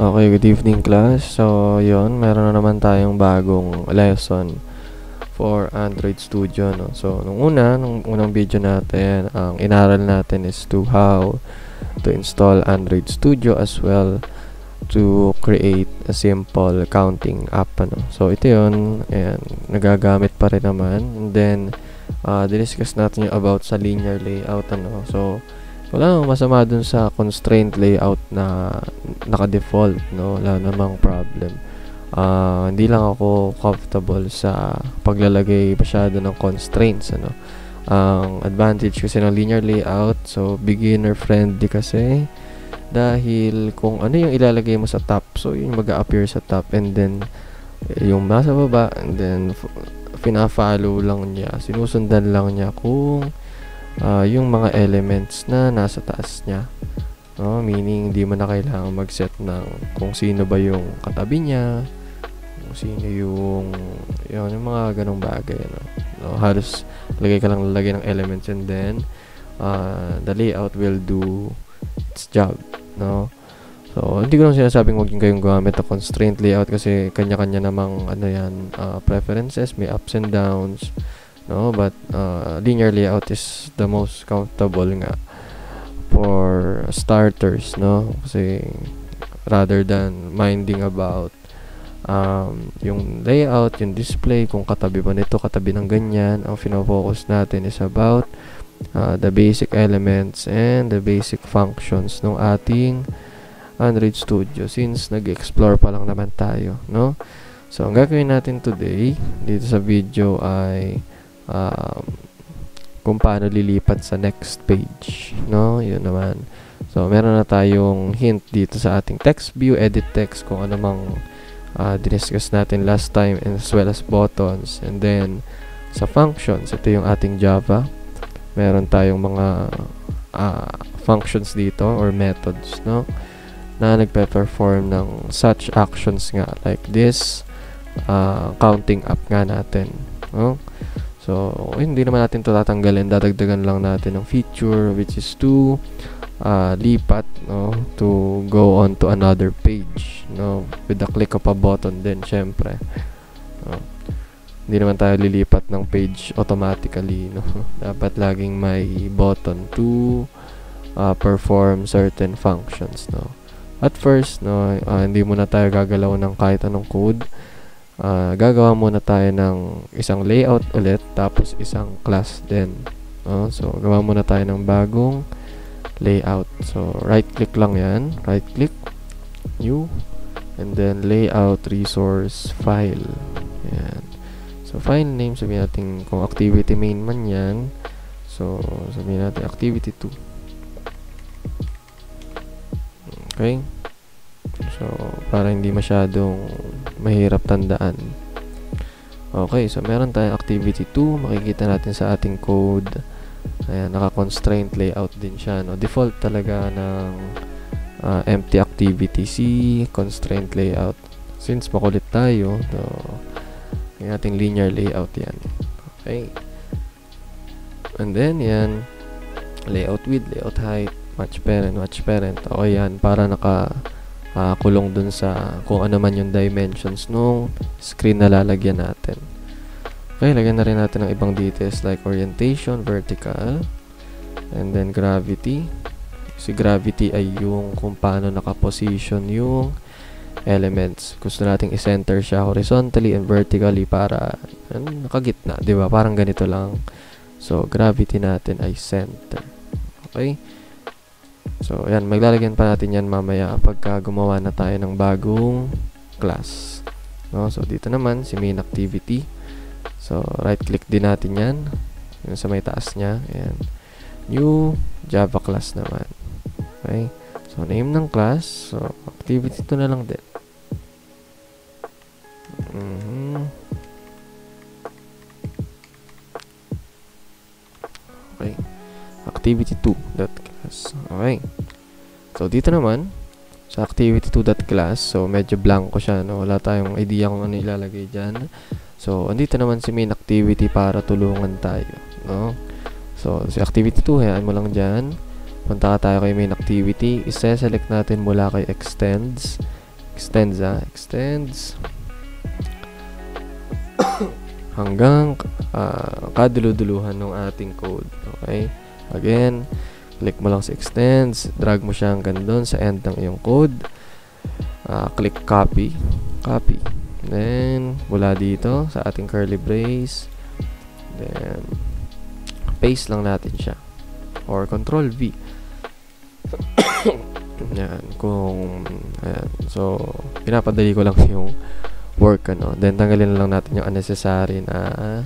Okay, good evening class. So, yon, meron na naman tayong bagong lesson for Android Studio, no? So, nung unang video natin, ang inaral natin is how to install Android Studio as well to create a simple counting app, ano? So, ito yon, and nagagamit pa rin naman. And then, diniscuss natin yung about sa linear layout, ano? So, wala namang masama dun sa constraint layout na naka-default, no? Wala namang problem. Hindi lang ako comfortable sa paglalagay masyado ng constraints, ano? Ang advantage kasi ng linear layout, so beginner friendly kasi dahil kung ano yung ilalagay mo sa top, so yung mag-a-appear sa top, and then yung nasa baba, and then fina-follow lang niya, sinusundan lang niya kung yung mga elements na nasa taas niya, no? Meaning hindi mo na kailangan mag-set ng kung sino ba yung katabi niya, kung sino yung mga ganong bagay, no? Halos lagay ka lang lalagay ng elements, and then the layout will do its job, no? So hindi ko lang sinasabing huwag kayong gumamit ng constraint layout kasi kanya-kanya namang preferences, may ups and downs, no? But linear layout is the most comfortable nga for starters, no? Kasi rather than minding about yung layout, yung display, kung katabi ba nito, katabi ng ganyan, ang fino-focus natin is about the basic elements and the basic functions ng ating Android Studio, since nag-explore pa lang naman tayo, no? So ang gagawin natin today dito sa video ay kung paano lilipat sa next page, no? Yun naman. So meron na tayong hint dito sa ating text view, edit text, kung ano mang diniscuss natin last time, and as well as buttons. And then sa functions, ito yung ating Java. Meron tayong mga functions dito or methods, no, na nagpe-perform ng such actions nga like this counting up nga natin, no? So, hindi naman natin ito tatanggalin. Dadagdagan lang natin ng feature which is to lipat, no, to go on to another page, no, with the click of a button din, syempre. Hindi naman tayo lilipat ng page automatically, no? Dapat laging may button to perform certain functions, no? At first, no, hindi muna tayo gagalaw ng kahit anong code. Gagawa muna tayo ng isang layout ulit, tapos isang class din, no? So gawa muna tayo ng bagong layout. So right click lang yan, right click, new, and then layout resource file. Yan. So file name, sabihin natin kung activity main man yan, so sabihin natin activity 2. Okay, so para hindi masyadong mahirap tandaan. Okay, so meron tayong activity 2. Makikita natin sa ating code, ayan, naka-constraint layout din siya, no? Default talaga ng empty activity C, constraint layout. Since makulit tayo, so yung ating linear layout yan. Okay, and then yan, layout width, layout height, match parent. Okay yan, para kulong dun sa kung ano man yung dimensions nung screen na lalagyan natin. Okay, lagyan na rin natin ng ibang details like orientation, vertical, and then gravity. Si gravity ay yung kung paano nakaposition yung elements. Gusto nating i-center siya horizontally and vertically para nakagitna, di ba? Parang ganito lang. So gravity natin ay center. Okay, so yan, maglalagyan pa natin yan mamaya pagka gumawa na tayo ng bagong class, no? So dito naman si main activity, so right click din natin yan, yung sa may taas nya, ayan, new Java class naman. Okay, so name ng class, so activity 2 na lang din. Okay, activity 2.class. Okay, so dito naman sa activity2.class, so medyo blanco siya, no? Wala tayong idea kung ano ilalagay dyan. So andito naman si main activity para tulungan tayo, no? So si activity 2, hayaan mo lang dyan. Punta tayo kay main activity, isa-select natin mula kay extends, extends hanggang kaduluduluhan ng ating code. Okay? Again, click mo lang sa extends, drag mo siya hanggang doon sa end ng iyong code. Click copy. Then, mula dito sa ating curly brace, then, paste lang natin siya. Or control V. Yan. Ayan. So, pinapadali ko lang yung work, Then, tanggalin lang natin yung unnecessary na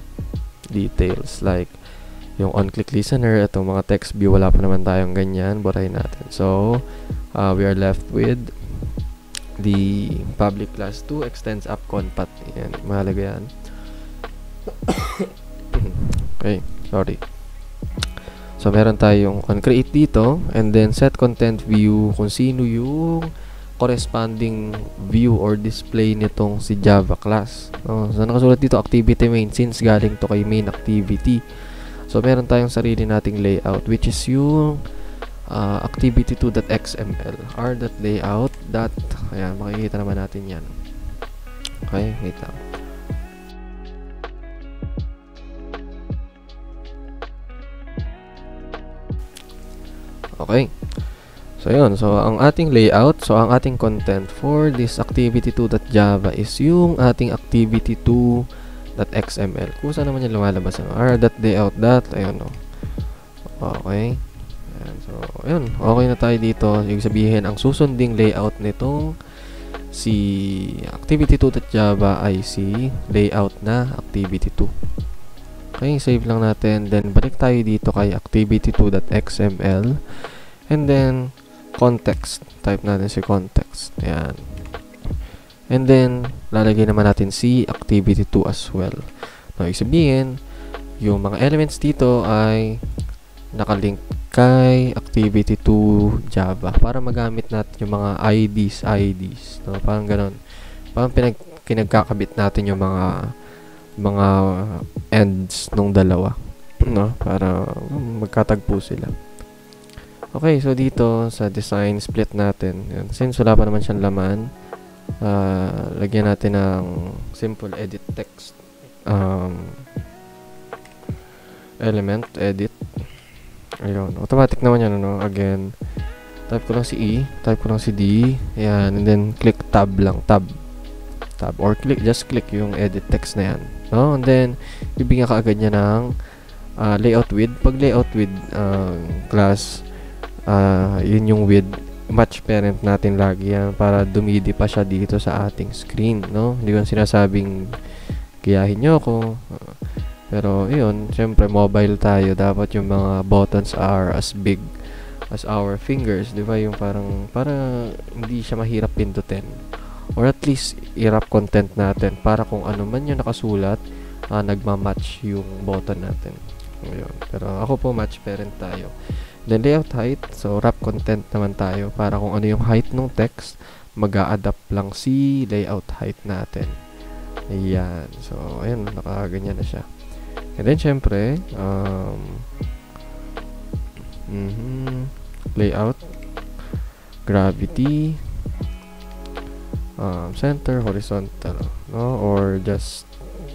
details. Like, yung on-click listener, itong mga text view, wala pa naman tayong ganyan. Burahin natin. So, we are left with the public class 2 extends up conpat. Yan, mahalaga yan. Okay, sorry. So, meron tayong on-create dito, and then set content view kung sino yung corresponding view or display nitong si Java class. So, nakasulat dito activity main since galing to kay main activity. So, meron tayong sarili nating layout, which is yung activity2.xml r.layout. Ayan, makikita naman natin yan. Okay, wait lang. Okay. So, yun. So, ang ating layout, ang ating content for this activity2.java is yung ating activity2.xml. Kung saan naman yung lumalabas, r.layout. Ayun, Okay. Ayan, so, ayun. Okay na tayo dito. Yung sabihin, ang susunding layout nitong si activity2.java ay si layout na activity2. Okay, save lang natin. Then, balik tayo dito kay activity2.xml. And then, context. Type natin si context. Ayan. And then, lalagay naman natin si activity2 as well. Ibig sabihin, yung mga elements dito ay nakalink kay activity2 Java para magamit natin yung mga IDs, parang ganoon. Parang kinagkakabit natin yung mga ends nung dalawa, para magkatagpo sila. Okay, so dito sa design split natin, yan, since wala pa naman siyang laman, lagyan natin ng simple edit text element edit. Ayun, automatic naman yan, Again, type ko lang si E, type ko lang si D, ayan, and then click tab lang, tab, or just click yung edit text na yan, And then, bibigyan ka agad niya ng layout with. Pag layout with class, yun yung with, match parent natin lagi yan, para dumidi pa siya dito sa ating screen, Hindi ko sinasabing gayahin nyo ako, pero, yun, syempre, mobile tayo. Dapat yung mga buttons are as big as our fingers. Diba? Yung parang, para hindi siya mahirap pindutin. Or at least, i-wrap content natin. Para kung ano man yung nakasulat, nagmamatch yung button natin. Yun. Pero, ako po, match parent tayo. Then, layout height. So, wrap content naman tayo. Para kung ano yung height ng text, mag-a-adapt lang si layout height natin. Ayan. So, ayan, nakaganyan na siya. And then, syempre, layout, gravity, center, horizontal, or just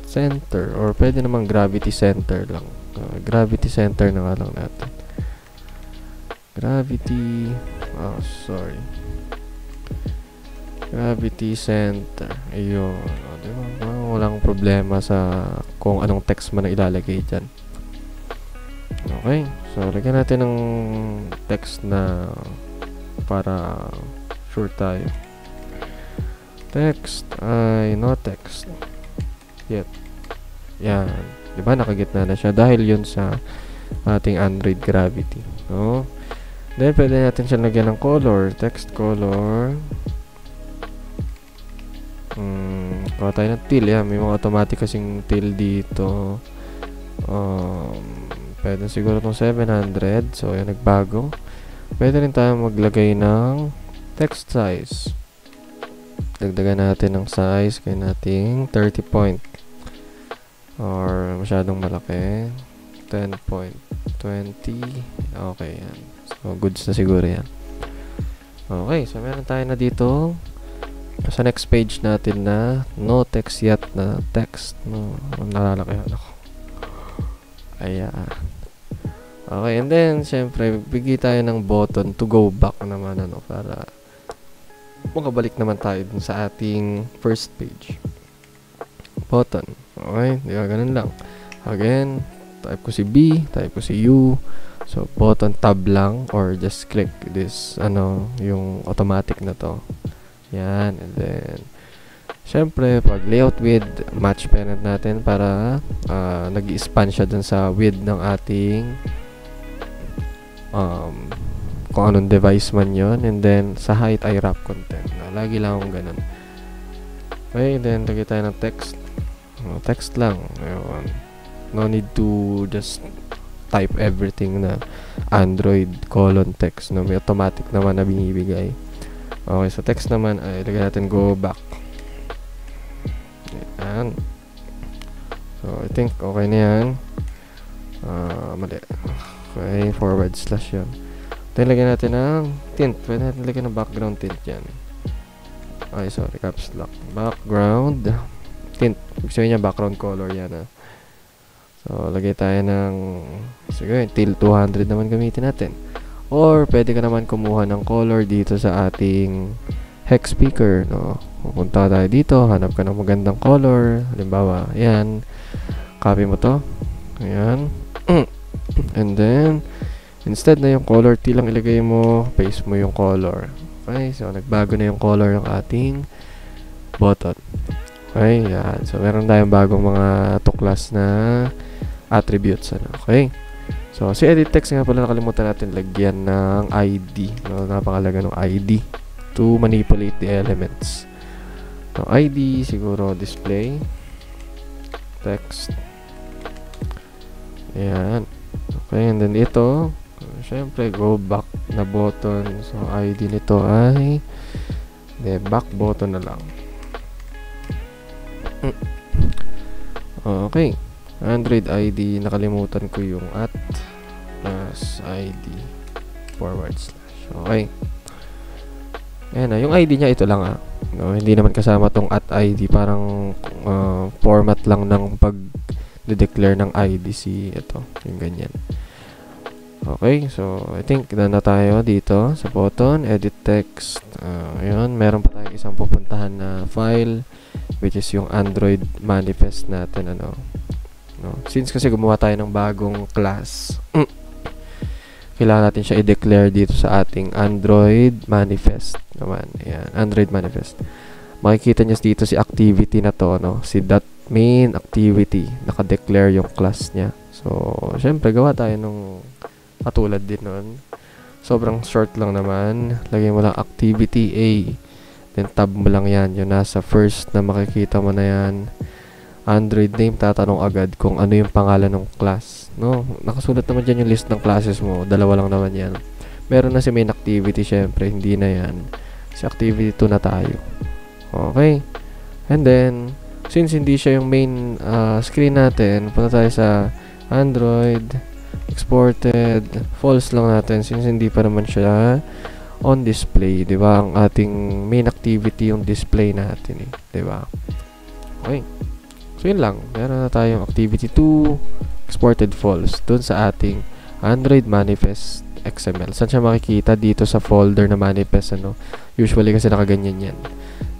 center, or pwede namang gravity center lang. Gravity center na nga lang natin. Gravity center. Ayun. Diba? Walang problema sa kung anong text man ang ilalagay dyan. Okay. So, lagyan natin ng text na para sure tayo. Text ay no text yet. Yan. Diba? Nakagitna na siya dahil yun sa ating Android Gravity. Then, pwede natin siya lagyan ng color. Text color. Kuha tayo ng teal. May mga automatic kasing teal dito. Pwede siguro itong 700. So, yan, nagbago. Pwede rin tayo maglagay ng text size. Dagdagan natin ng size. Kaya natin 30 point. Or masyadong malaki. 10.20. Okay, yan. So, goods na siguro yan. Okay, so meron tayo na dito Sa next page natin na no text yet na text, no, nalalaki ako. Ayan. Okay, and then syempre bigay tayo ng button to go back naman, ano, para makabalik naman tayo dun sa ating first page. Button. Okay, di ba, ganun lang. Again, type ko si B, type ko si U. So button tab lang or just click this, ano, yung automatic na to. Yan, and then syempre pag layout width, match parent natin para nag-i-span siya dun sa width ng ating kung anong device man yon, and then sa height ay wrap content. Lagi lang akong ganun. Okay, then lagay tayo ng text. Text lang. Ayun. No need to just type everything na Android text, no? May automatic naman na binibigay. Okay, so text naman ay lagay natin go back. Ayan. So I think okay na yan. Mali. Okay, forward slash yun. Then lagyan natin ng tint. Pwede natin lagyan ng background tint yan. Ay, sorry, caps lock. Background tint. Ibig sabihin niya background color yan, ha. So lagay tayo ng, sige, till 200 naman gamitin natin. Or pwede ka naman kumuha ng color dito sa ating hex speaker, no. Pupunta tayo dito, hanap ka ng magandang color. Halimbawa, yan. Copy mo to. Ayan. And then instead na yung color T lang ilagay mo, paste mo yung color. Okay, so nagbago na yung color ng ating button. Okay, yan. So meron tayong bagong mga tuklas na attributes, ano. Okay, so si edit text nga pala nakalimutan natin lagyan ng ID, no? Napakalaga ng ID to manipulate the elements. So ID siguro display text. Ayan. Okay, and then ito, syempre go back na button. So ID nito ay back button na lang. Okay, Android ID, nakalimutan ko yung at plus ID forward slash. Okay, ayan, yung ID nya ito lang, no, hindi naman kasama tong at ID. Parang format lang ng pag declare ng IDC, ito, yung ganyan. Okay, so I think na tayo dito sa button, edit text. Ayun, meron pa tayong isang pupuntahan na file, which is yung Android manifest natin, ano. No, since kasi gumawa tayo ng bagong class, kailangan natin siya i-declare dito sa ating Android manifest naman. Ayan, Android manifest. Makikita niyo dito si activity na to, no, si main activity, naka-declare yung class niya. So, syempre, gawa tayo nung katulad din nun. Sobrang short lang naman. Lagay mo lang activity A. Then, tab mo lang yan. Yung nasa first na makikita mo na yan. Android name, tatanong agad kung ano yung pangalan ng class. No? Nakasulat naman dyan yung list ng classes mo. Dalawa lang naman yan. Meron na si main activity, syempre. Hindi na yan. Si activity 2 na tayo. Okay. And then, since hindi siya yung main screen natin, punta tayo sa Android, exported, false lang natin since hindi pa naman siya on display, di ba? Ang ating main activity yung display natin, di ba? Okay. So, yun lang. Meron na tayong activity 2, exported false, dun sa ating Android manifest XML. Saan siya makikita? Dito sa folder na manifest, ano? Usually kasi nakaganyan yan.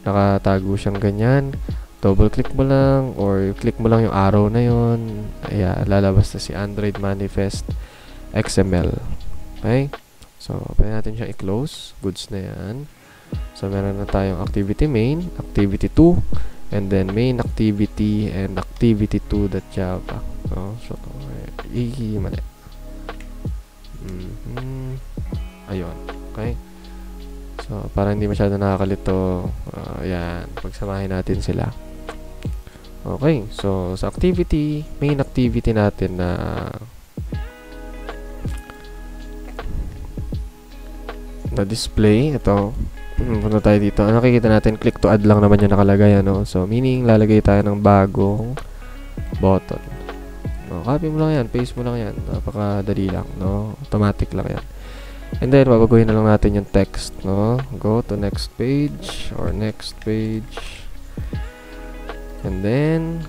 Nakatago siyang ganyan. Double click mo lang or click mo lang yung arrow na yun. Ayan, lalabas na si Android manifest XML. Okay? So, pwede natin siyang i-close. Goods na yan. So, meron na tayong activity main, activity 2, and then main activity and activity 2.java. So, mali. Ayun. Okay? So, para hindi masyado nakakalito, ayan, pagsamahin natin sila. Okay, so sa activity, main activity natin na display, ito, punta tayo dito. Nakikita natin, click to add lang naman yung nakalagay, ano? So, meaning, lalagay tayo ng bagong button. No, copy mo lang yan, paste mo lang yan. Napakadali lang, no? Automatic lang yan. And then, babaguhin na lang natin yung text, no? Go to next page or next page. And then,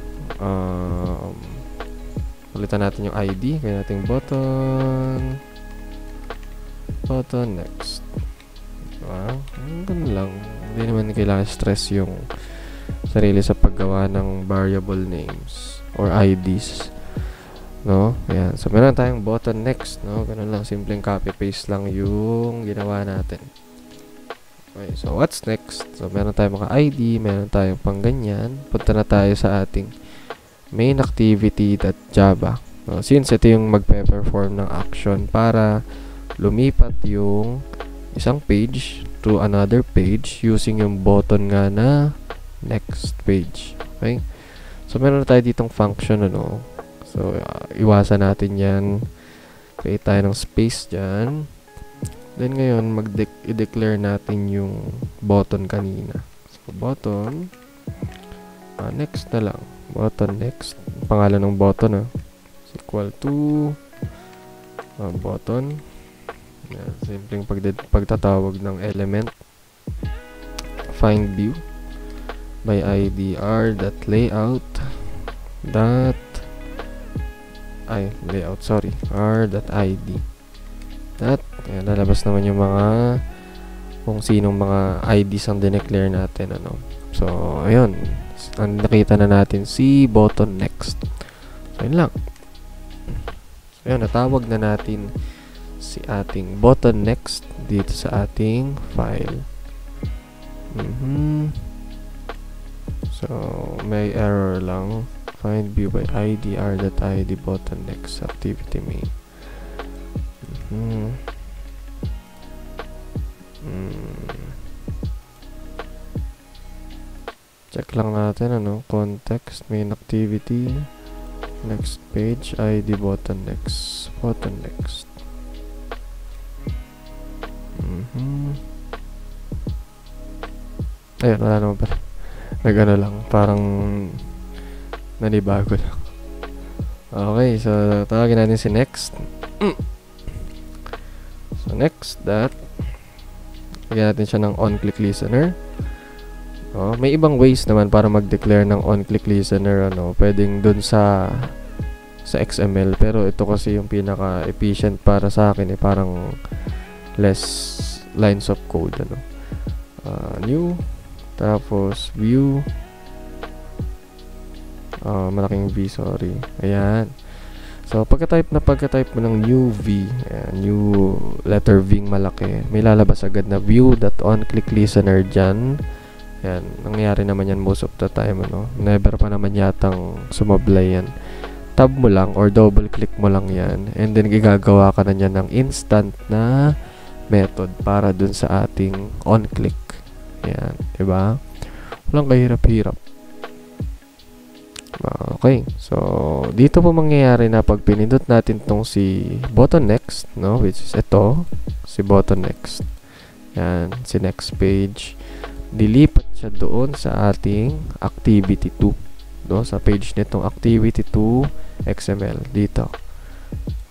ulitan natin yung ID. Kaya natin button next. Diba? Ganun lang. Hindi naman kailangan stress yung sarili sa paggawa ng variable names or IDs. No? Ayan. So, meron tayong button next, no? Ganun lang. Simpleng copy-paste lang yung ginawa natin. Okay. So, what's next? So, meron tayong mga ID. Meron tayong pang ganyan. Punta na tayo sa ating main activity.java. No? Since ito yung magpe-perform ng action para lumipat yung isang page to another page using yung button nga na next page. Okay? So, meron na tayo ditong function, ano? So, iwasan natin yan. Create tayo ng space dyan. Then, ngayon, i-declare natin yung button kanina. So, button. Next na lang. Button next. Pangalan ng button, is equal to button. Yan, simpleng pagtatawag ng element. Find view by id r.layout r.id ayan, lalabas naman yung mga kung sinong mga IDs ang dineclare natin, ano. So, ayun, nakita na natin si button next. So, yun lang. So, ayun, natawag na natin si ating button next dito sa ating file. So, may error lang. Find view by id r.id button next activity main. Check lang natin, ano, context, main activity, next page, id button next. Ayun, wala naman pala. Nag-ano lang, parang nanibago lang. Okay, so tawagin natin si next. So next, lagyan natin siya ng on-click listener. May ibang ways naman para mag-declare ng on-click listener, ano, pwedeng dun sa XML, pero ito kasi yung pinaka-efficient para sa akin, parang less lines of code, ano. New, tapos view, malaking V, sorry. Ayan. So, pagka-type mo ng new V, ayan, new letter V malaki, may lalabas agad na view.onClickListener dyan. Ayan, nangyayari naman yan most of the time, ano. Never pa naman yatang sumablay yan. Tab mo lang or double click mo lang yan, and then gagawa ka na niyan ng instant na method para dun sa ating on-click. Ayan, diba? Walang kahirap-hirap. Okay, so dito po mangyayari na pag pinindot natin tong si button next, no, which is ito, si button next. Yan, si next page. Dilipat siya doon sa ating activity 2, no, sa page nitong activity 2 XML dito.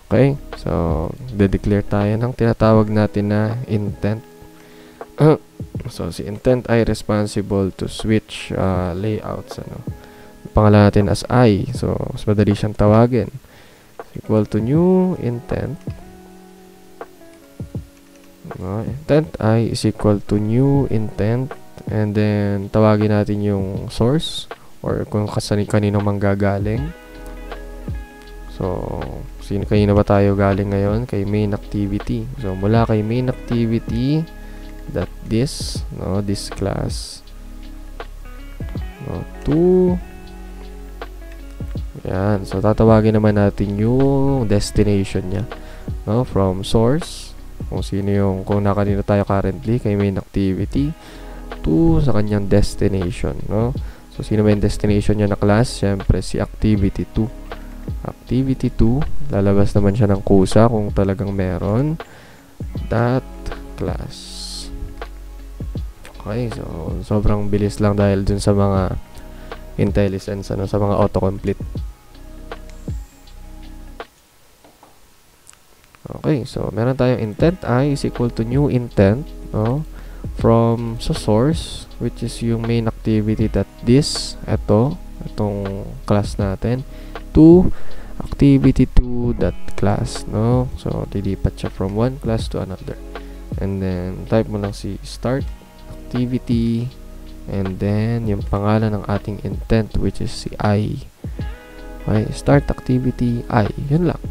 Okay, so de-declare tayo ng tinatawag natin na intent. So si intent ay responsible to switch layouts, ano. Pangalan natin as I, so mas madali siyang tawagin. Equal to new intent. Intent I is equal to new intent, and then tawagin natin yung source or kung kanino manggagaling. So kanino ba tayo galing ngayon? Kay main activity. So mula kay main activity this, no, this class, no, to yan. So, tatawagin naman natin yung destination niya, no? From source, kung nakanino tayo currently, kay main activity, to sa kanyang destination, no? So, sino may destination niya na class? Siyempre, si activity 2. Activity 2, lalabas naman siya ng kusa kung talagang meron. That class. Okay, so, sobrang bilis lang dahil dun sa mga IntelliSense, ano, sa mga autocomplete. Okay, so meron tayong intent I is equal to new intent, no? From sa source, which is yung main activity that this, itong class natin, to activity2 that class, no? So lilipat siya from one class to another. And then type mo lang si start activity, and then yung pangalan ng ating intent, which is si I. Okay, start activity I. Yun lang.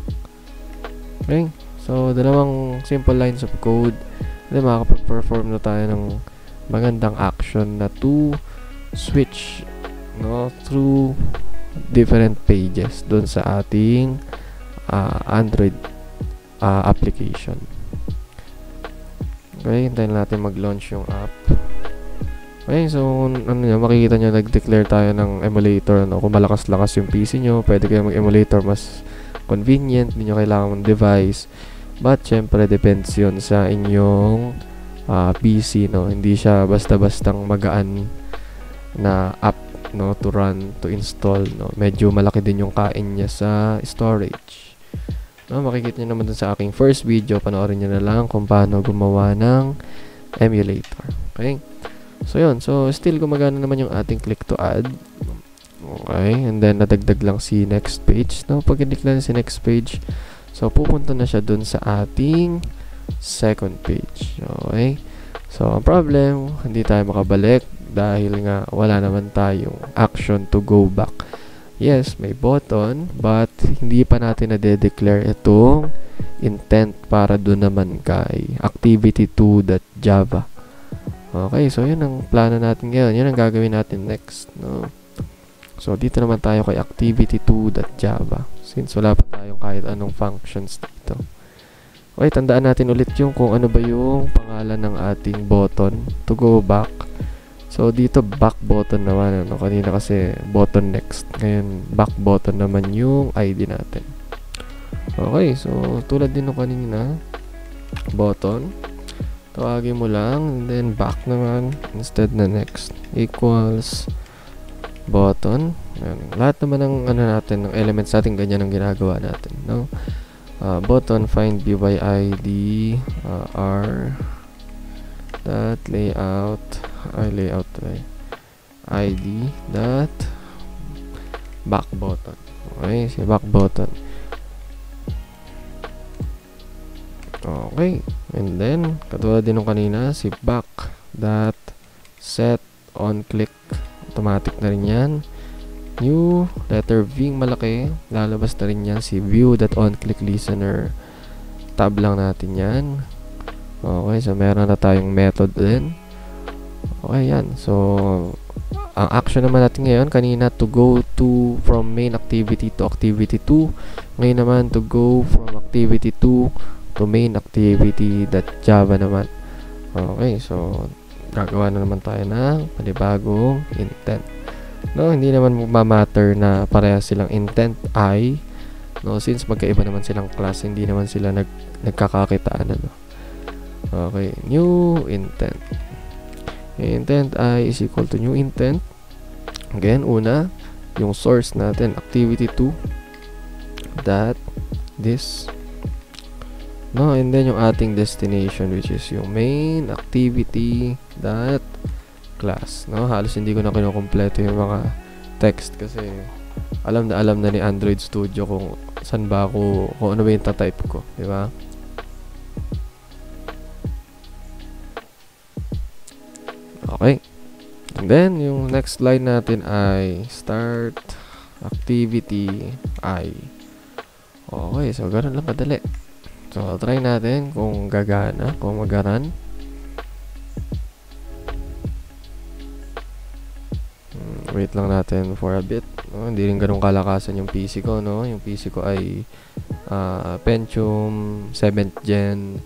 Okay, so dalawang simple lines of code, then makakapag-perform na tayo ng magandang action na to switch, no, through different pages doon sa ating Android application. Okay, hintayin natin mag-launch yung app. Okay, so makikita nyo, nag-declare tayo ng emulator, no? Kung malakas-lakas yung PC nyo, pwede kayo mag-emulator, mas convenient, hindi nyo kailangan ng device. But syempre depends yun sa inyong PC, no? Hindi siya basta-bastang magaan na app, no, to run, to install, no? Medyo malaki din yung kain niya sa storage, no? Makikita nyo naman dun sa aking first video, panoorin nyo na lang kung paano gumawa ng emulator. Okay, so yun, so still gumagana naman yung ating click to add. Okay, and then nadagdag lang si next page, no? Pag click lang si next page, so pupunta na siya dun sa ating second page. Okay, so ang problem, hindi tayo makabalik dahil nga wala naman tayong action to go back. Yes, may button, but hindi pa natin na-declare itong intent para dun naman kay activity2.java. Okay, so yun ang plano natin ngayon. Yun ang gagawin natin next, no? So dito naman tayo kay activity2.java, since wala pa tayong kahit anong functions dito. Okay, tandaan natin ulit yung kung ano ba yung pangalan ng ating button to go back. So dito back button naman, ano? Kanina kasi button next, ngayon back button naman yung ID natin. Okay, so tulad din ng kanina, button, tawagin mo lang, and then back naman instead na next equals button. Ayan. Lahat naman ng natin, ng elements natin, ganyan ang ginagawa natin, no? Button find BYID R dot layout ID dot back button. Okay, si back button. Okay, and then katulad din ng kanina, si back dot set on click, automatic na rin yan. New letter V malaki, lalabas na rin yan si view.onClickListener. Tab lang natin yan. Okay, so meron na tayong method din. Okay, yan. So ang action naman natin ngayon, kanina to go to from main activity to activity2. Ngayon naman to go from activity2 to main activity.java naman. Okay, so gagawa na naman tayo ng panibagong intent. No, hindi naman magma-matter na pareha silang intent I, no, since magkaiba naman silang class, hindi naman sila nagkakakitaan, ano. Okay, new intent. Intent I is equal to new intent. Again, una, yung source natin, activity2 that this, no, and then yung ating destination, which is yung main activity that class, no? Halos hindi ko na kinukumpleto yung mga text kasi alam na ni Android Studio kung saan ba ako, kung ano ba yung tatype ko, di ba? Okay, and then yung next line natin ay start activity I. Okay, so ganoon lang kadali. So try natin kung gagana, kung magaran. Wait lang natin for a bit, no? Hindi rin ganun kalakasan yung PC ko, no? Yung PC ko ay Pentium 7th Gen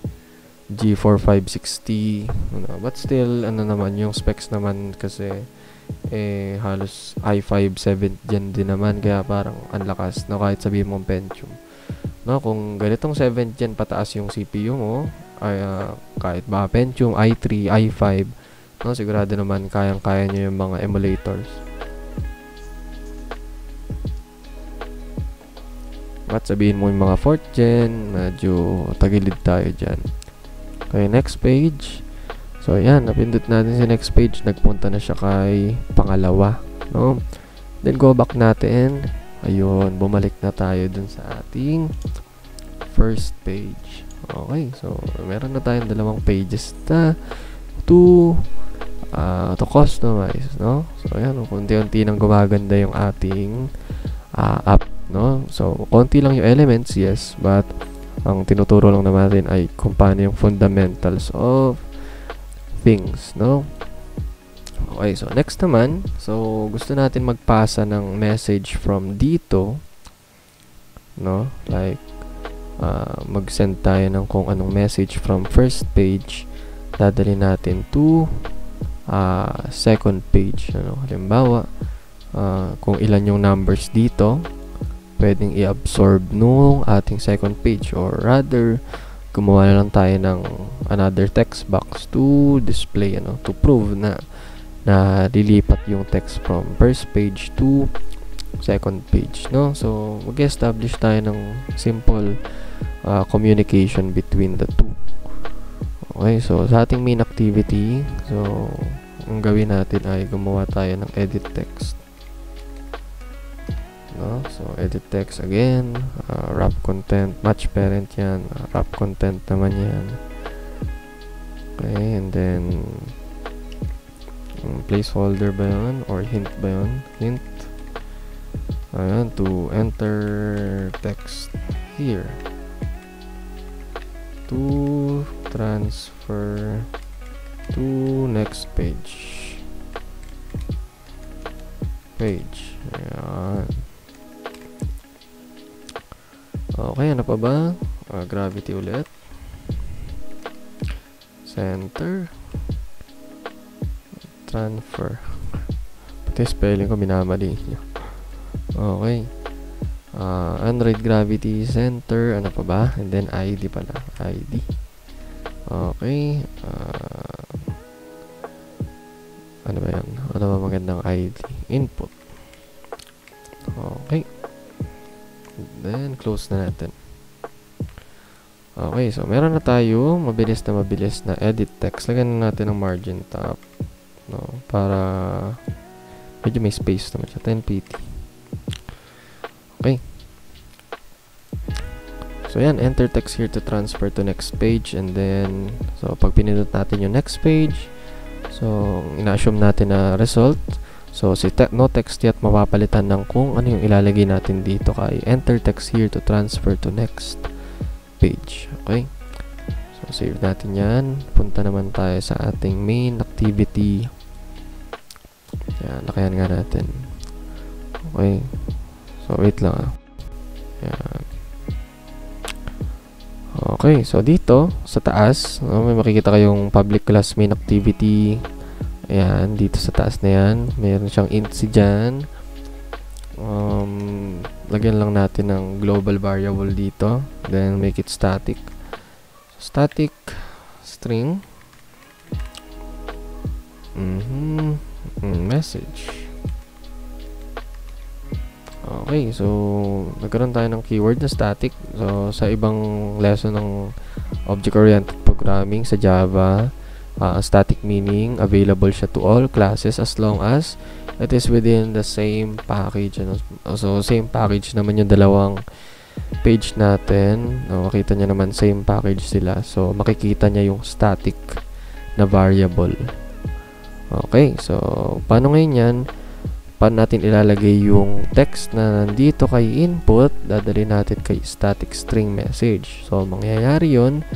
G4 560, no? But still, ano naman, yung specs naman kasi halos i5 7th Gen din naman, kaya parang ang lakas, no? Kahit sabihin mong Pentium, no? Kung ganitong 7th Gen pataas yung CPU mo, ay kahit ba Pentium i3, i5, no? Sigurado naman kayang-kaya nyo yung mga emulators. At sabihin mo yung mga 4th gen, medyo tagilid tayo dyan. Okay, next page. So, ayan, napindot natin si next page. Nagpunta na siya kay pangalawa, no? Then, go back natin. Ayun, bumalik na tayo dun sa ating first page. Okay, so, meron na tayong dalawang pages na to customize, no? So, ayan, unti-unti nang gumaganda yung ating app, no? So, konti lang yung elements, yes, but ang tinuturo lang naman ay kung paano yung fundamentals of things, no? Okay, so next naman, so gusto natin magpasa ng message from dito, no? Like, mag-send tayo ng kung anong message from first page, dadali natin to second page, ano? Halimbawa, kung ilan yung numbers dito, pwedeng i-absorb nung ating second page, or rather, gumawa na lang tayo ng another text box to display, ano, to prove na lilipat yung text from first page to second page, no? So, mag-establish tayo ng simple communication between the two. Okay, so sa ating main activity, so ang gawin natin ay gumawa tayo ng edit text, no? So, edit text again, wrap content, match parent yan, wrap content naman yan. Okay, and then placeholder ba yun? Or hint ba yun? Hint. Ayan, to enter text here. To transfer to next page. Ayan. Okay, ano pa ba? Gravity ulit. Center. Transfer. Pati spelling ko minamali. Okay. Android Gravity Center. Ano pa ba? And then ID pala. ID. Okay. Ano ba yan? Ano ba magandang ID? Input. Okay. Then, close na natin. Okay. So, meron na tayo mabilis na edit text. Lagyan na natin ng margin top. No, para medyo may space naman siya. 10 pt. Okay. So, yan. Enter text here to transfer to next page. And then, so, pag pinindot natin yung next page, so, ina-assume natin na result. So, si no text yet, mapapalitan ng kung ano yung ilalagay natin dito kay enter text here to transfer to next page. Okay. So, save natin yan. Punta naman tayo sa ating main activity. Yan, lakayan nga natin. Okay. So, wait lang. Yan. Okay. So, dito, sa taas, may makikita kayong public class main activity. Ayan, dito sa taas na yan. Mayroon siyang int dyan. Lagyan lang natin ng global variable dito. Then, make it static. Static string message. Okay, so nagkaroon tayo ng keyword na static. So sa ibang lesson ng object-oriented programming sa Java, static meaning available siya to all classes as long as it is within the same package, ano? So same package naman yung dalawang page natin. Makita niya naman same package sila. So makikita niya yung static na variable. Okay, so paano ngayon yan? Paano natin ilalagay yung text na nandito kay input? Dadali natin kay static string message. So mangyayari yun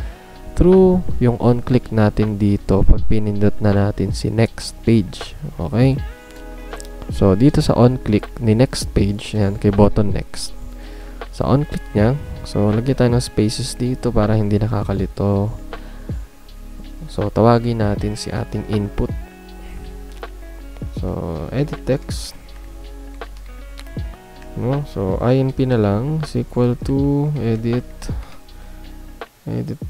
through yung on-click natin dito pag pinindot na natin si next page. Okay? So dito sa on-click ni next page, yan, kay button next. Sa on-click niya, so lagyan tayo ng spaces dito para hindi nakakalito. So tawagin natin si ating input. So edit text, no? So inp na lang is equal to edit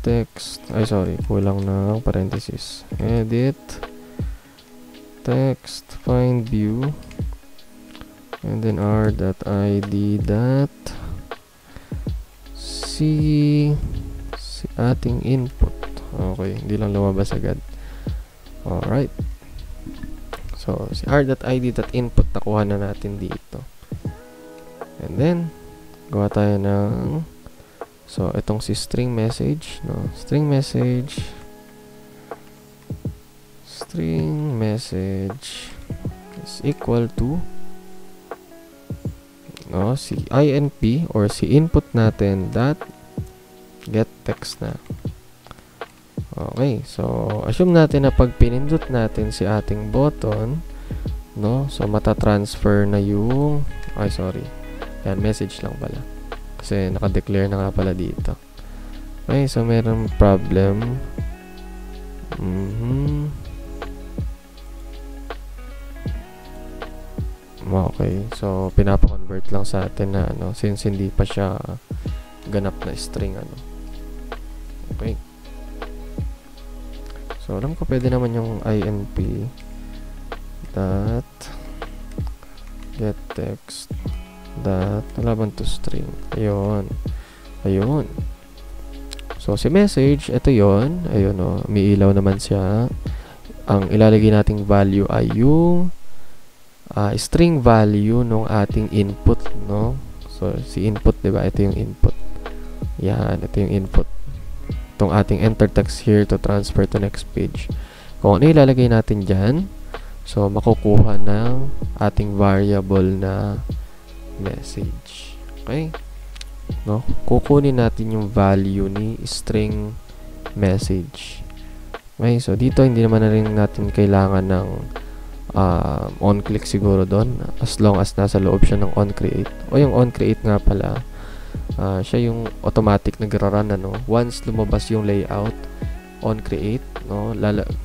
text, kulang ng parenthesis, edit text find view, and then r.id si ating input. Okay, hindi lang lumabas agad. Alright. So, si r.id.input nakuha na natin dito. And then, gawa tayo ng so, itong si string message, no? String message is equal to no, si inp or si input natin dot get text na. Okay, so assume natin na pag pinindot natin si ating button, no, so matatransfer na yung yan, message lang pala kasi naka-declare na nga pala dito. Okay, so meron problem. Okay, so pinapa-convert lang sa atin na ano, since hindi pa siya ganap na string ano. Okay. So, alam ko pwede naman yung inp dot get text dot laban to string. Ayun. So, si message, ito yon. Ayun o, may ilaw naman siya. Ang ilalagay nating value ay yung string value nung ating input, no? So, si input, diba? Ito yung input. Yan, ito yung input. Itong ating enter text here to transfer to next page. Kung ano ilalagay natin dyan, so makukuha ng ating variable na message. Okay? No? Kukunin natin yung value ni string message. Okay? So dito hindi naman na rin natin kailangan ng on-click siguro doon as long as nasa loob siya ng on-create. O yung on-create nga pala, siya yung automatic nagra-run ano. Once lumabas yung layout on create, no,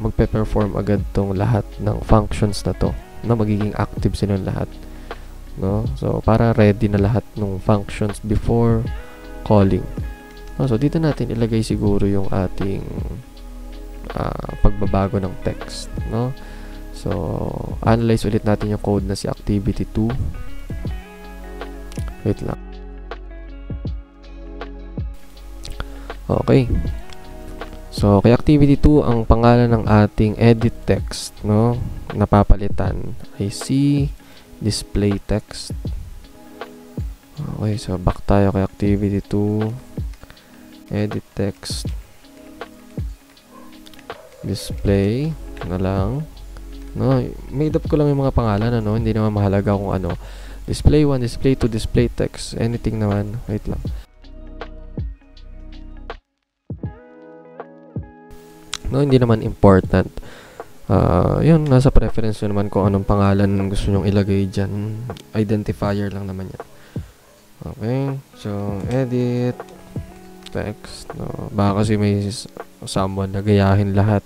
magpe-perform agad tong lahat ng functions na to, no, magiging active silang lahat, no. So para ready na lahat ng functions before calling, no. So dito natin ilagay siguro yung ating pagbabago ng text, no. So analyze ulit natin yung code na si activity2. Wait lang. Okay. So, kay activity 2, ang pangalan ng ating edit text, no, napapalitan ay si display text. Okay, so back tayo kay activity 2. Edit text. Display na lang. No, made up ko lang yung mga pangalan, ano, hindi naman mahalaga kung ano. Display 1, display 2, display text, anything naman. Wait lang. No, hindi naman important. Yun, nasa preference nyo naman kung anong pangalan gusto nyong ilagay dyan. Identifier lang naman yan. Okay, so edit text, no. Baka kasi may someone na gayahin lahat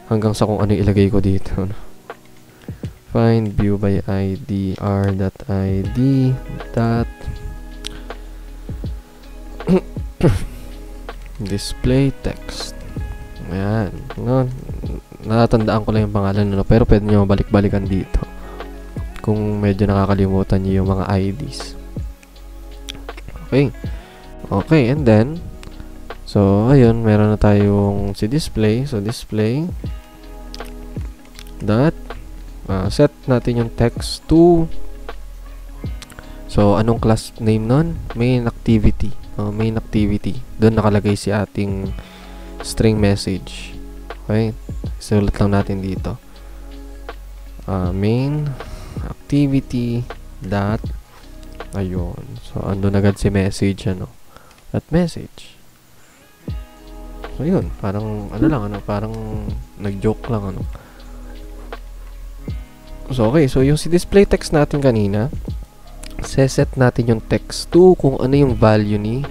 hanggang sa kung ano ilagay ko dito, no. Find view by id r.id dot display text. Ayan, no, natatandaan ko lang yung pangalan, no, pero pwede nyo balik-balikan dito kung medyo nakakalimutan nyo yung mga IDs. Okay, and then so, ayun, meron na tayong si display. So, display dot set natin yung text to, so, anong class name nun? Main activity. Main activity. Doon nakalagay si ating string message. Okay, sulat lang natin dito. Main activity dot, ayun. So, andun agad si message, ano, at message. So, yun. Parang, ano lang, ano, parang nag-joke lang, ano. So, okay. So, yung si display text natin kanina, set natin yung text to kung ano yung value ni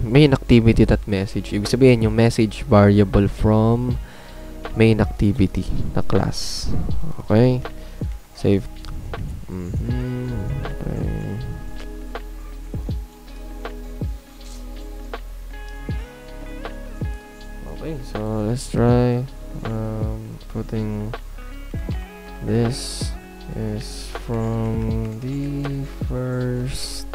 main activity.message. Ibig sabihin, yung message variable from main activity na class. Okay. Save. Okay. Okay, so let's try putting this is from the first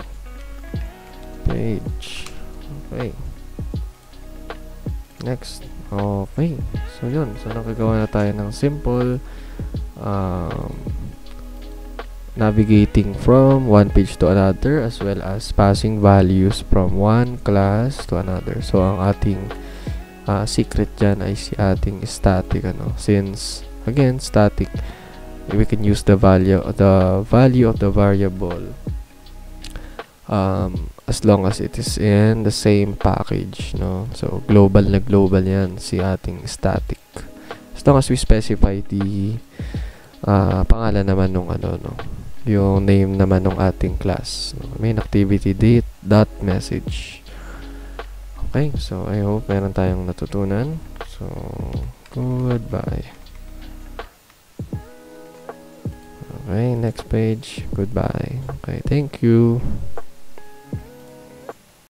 page. Okay. Next. Okay. So, yun. So, nakagawa na tayo ng simple navigating from one page to another as well as passing values from one class to another. So, ang ating secret dyan ay si ating static, ano. Since, again, static, we can use the value of the variable as long as it is in the same package, no? So, global na global yan si ating static. As long as we specify the pangalan naman nung ano, no? Yung name naman ng ating class. No? Main activity date dot message. Okay, so I hope meron tayong natutunan. So, goodbye. Okay, next page. Goodbye. Okay, thank you.